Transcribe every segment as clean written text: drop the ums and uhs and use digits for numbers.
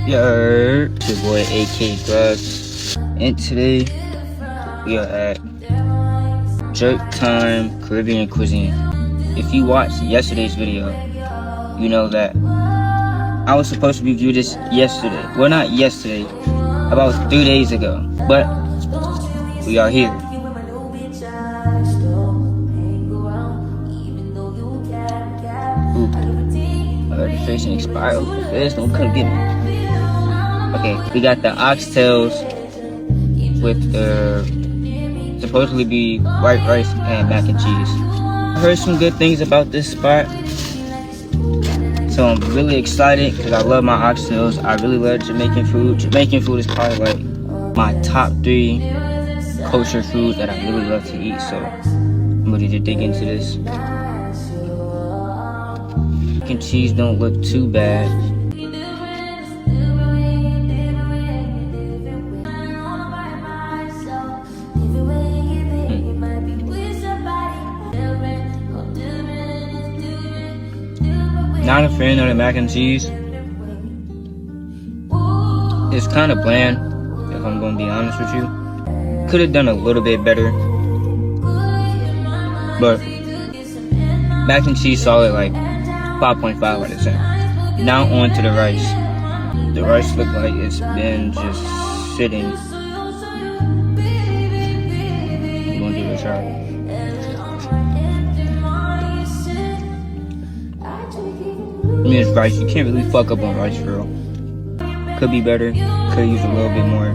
Jerrrk, it's your boy AK Grub, and today we are at Jerrrk Time Caribbean Cuisine. If you watched yesterday's video, you know that I was supposed to review this yesterday. Well, not yesterday, about 3 days ago, but we are here. Ooh, my registration expired. This don't come get me. Okay, we got the oxtails with supposedly be white rice and mac and cheese. I heard some good things about this spot, so I'm really excited because I love my oxtails. I really love Jamaican food. Jamaican food is probably like my top 3 kosher foods that I really love to eat, so I'm ready to dig into this. Mac and cheese don't look too bad. Not a fan of the mac and cheese. It's kind of bland, if I'm going to be honest with you. Could have done a little bit better, but mac and cheese solid like 5.5 out of 10. Now on to the rice. The rice looks like it's been just sitting. I'm gonna give it a try. I mean, it's rice. You can't really fuck up on rice, bro. Could be better. Could use a little bit more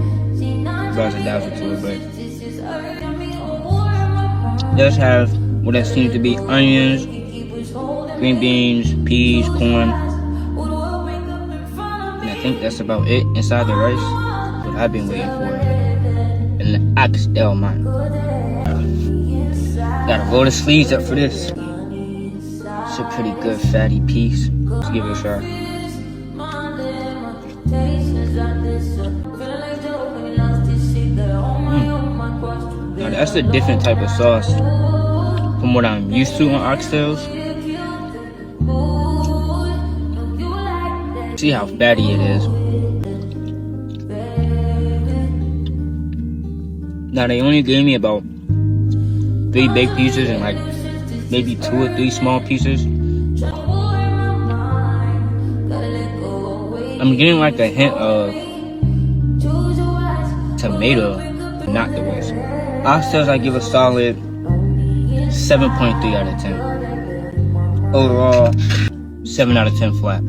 razzle dazzle to it, but it does have what that seems to be onions, green beans, peas, corn, and I think that's about it inside the rice. What I've been waiting for. And the oxtail, man. Gotta roll the sleeves up for this. It's a pretty good fatty piece. Let's give it a shot. Now that's a different type of sauce from what I'm used to on oxtails. See how fatty it is. Now they only gave me about 3 big pieces and like maybe 2 or 3 small pieces. I'm getting like a hint of tomato, not the rest. Oxtails I give a solid 7.3 out of 10. Overall, 7 out of 10 flat.